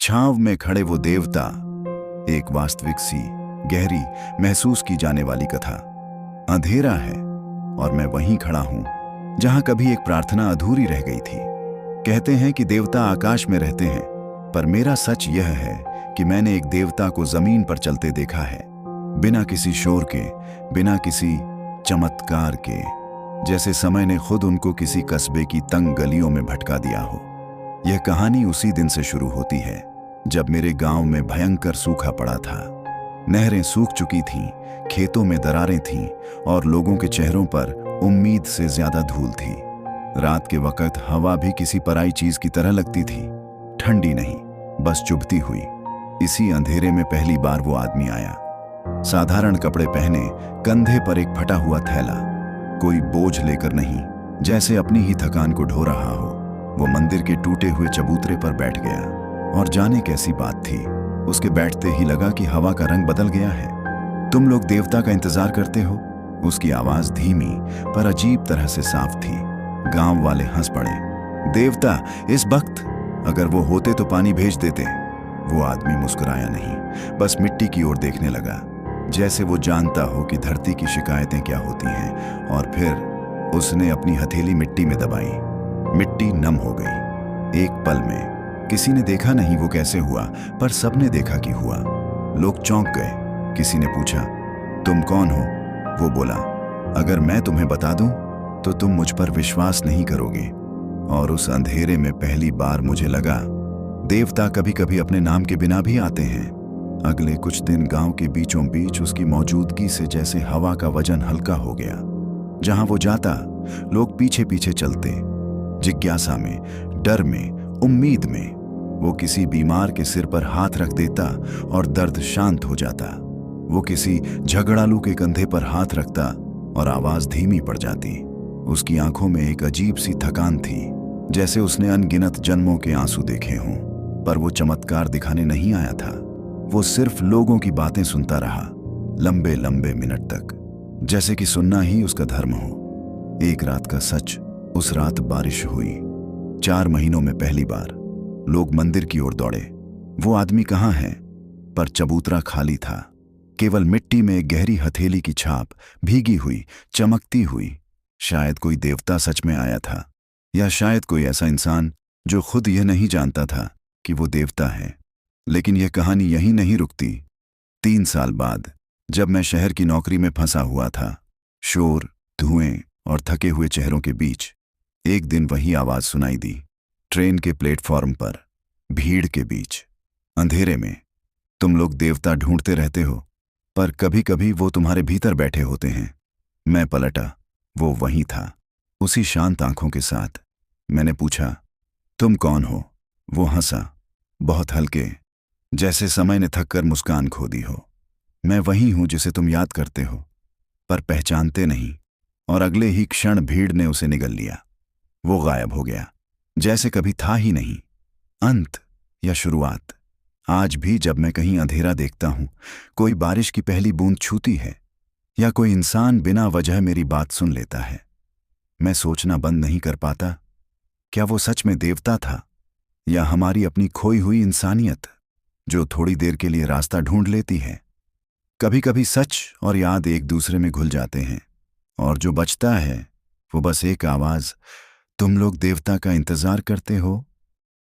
छांव में खड़े वो देवता, एक वास्तविक सी गहरी महसूस की जाने वाली कथा। अंधेरा है और मैं वहीं खड़ा हूं जहां कभी एक प्रार्थना अधूरी रह गई थी। कहते हैं कि देवता आकाश में रहते हैं, पर मेरा सच यह है कि मैंने एक देवता को जमीन पर चलते देखा है, बिना किसी शोर के, बिना किसी चमत्कार के, जैसे समय ने खुद उनको किसी कस्बे की तंग गलियों में भटका दिया हो। यह कहानी उसी दिन से शुरू होती है जब मेरे गांव में भयंकर सूखा पड़ा था। नहरें सूख चुकी थीं, खेतों में दरारें थीं और लोगों के चेहरों पर उम्मीद से ज्यादा धूल थी। रात के वक्त हवा भी किसी पराई चीज की तरह लगती थी, ठंडी नहीं, बस चुभती हुई। इसी अंधेरे में पहली बार वो आदमी आया, साधारण कपड़े पहने, कंधे पर एक फटा हुआ थैला, कोई बोझ लेकर नहीं, जैसे अपनी ही थकान को ढो रहा हो। वो मंदिर के टूटे हुए चबूतरे पर बैठ गया और जाने कैसी बात थी, उसके बैठते ही लगा कि हवा का रंग बदल गया है। तुम लोग देवता का इंतजार करते हो? उसकी आवाज धीमी पर अजीब तरह से साफ थी। गांव वाले हंस पड़े। देवता इस वक्त? अगर वो होते तो पानी भेज देते। वो आदमी मुस्कुराया नहीं, बस मिट्टी की ओर देखने लगा, जैसे वो जानता हो कि धरती की शिकायतें क्या होती हैं। और फिर उसने अपनी हथेली मिट्टी में दबाई। मिट्टी नम हो गई। एक पल में किसी ने देखा नहीं वो कैसे हुआ, पर सबने देखा कि हुआ। लोग चौंक गए। किसी ने पूछा, तुम कौन हो? वो बोला, अगर मैं तुम्हें बता दूं तो तुम मुझ पर विश्वास नहीं करोगे। और उस अंधेरे में पहली बार मुझे लगा, देवता कभी कभी अपने नाम के बिना भी आते हैं। अगले कुछ दिन गांव के बीचों बीच उसकी मौजूदगी से जैसे हवा का वजन हल्का हो गया। जहां वो जाता, लोग पीछे पीछे चलते, जिज्ञासा में, डर में, उम्मीद में। वो किसी बीमार के सिर पर हाथ रख देता और दर्द शांत हो जाता। वो किसी झगड़ालू के कंधे पर हाथ रखता और आवाज धीमी पड़ जाती। उसकी आंखों में एक अजीब सी थकान थी, जैसे उसने अनगिनत जन्मों के आंसू देखे हों। पर वो चमत्कार दिखाने नहीं आया था। वो सिर्फ लोगों की बातें सुनता रहा, लंबे लंबे मिनट तक, जैसे कि सुनना ही उसका धर्म हो। एक रात का सच। उस रात बारिश हुई। 4 महीनों में पहली बार। लोग मंदिर की ओर दौड़े। वो आदमी कहाँ है? पर चबूतरा खाली था। केवल मिट्टी में एक गहरी हथेली की छाप, भीगी हुई, चमकती हुई। शायद कोई देवता सच में आया था, या शायद कोई ऐसा इंसान जो खुद यह नहीं जानता था कि वो देवता है। लेकिन यह कहानी यहीं नहीं रुकती। 3 साल बाद, जब मैं शहर की नौकरी में फंसा हुआ था, शोर, धुएं और थके हुए चेहरों के बीच, एक दिन वही आवाज सुनाई दी। ट्रेन के प्लेटफॉर्म पर, भीड़ के बीच, अंधेरे में। तुम लोग देवता ढूंढते रहते हो, पर कभी कभी वो तुम्हारे भीतर बैठे होते हैं। मैं पलटा। वो वहीं था, उसी शांत आंखों के साथ। मैंने पूछा, तुम कौन हो? वो हंसा, बहुत हल्के, जैसे समय ने थक कर मुस्कान खो दी हो। मैं वही हूं जिसे तुम याद करते हो, पर पहचानते नहीं। और अगले ही क्षण भीड़ ने उसे निगल लिया। वो गायब हो गया, जैसे कभी था ही नहीं। अंत या शुरुआत? आज भी जब मैं कहीं अंधेरा देखता हूं, कोई बारिश की पहली बूंद छूती है, या कोई इंसान बिना वजह मेरी बात सुन लेता है, मैं सोचना बंद नहीं कर पाता, क्या वो सच में देवता था, या हमारी अपनी खोई हुई इंसानियत जो थोड़ी देर के लिए रास्ता ढूंढ लेती है। कभी कभी सच और याद एक दूसरे में घुल जाते हैं, और जो बचता है वो बस एक आवाज, तुम लोग देवता का इंतजार करते हो।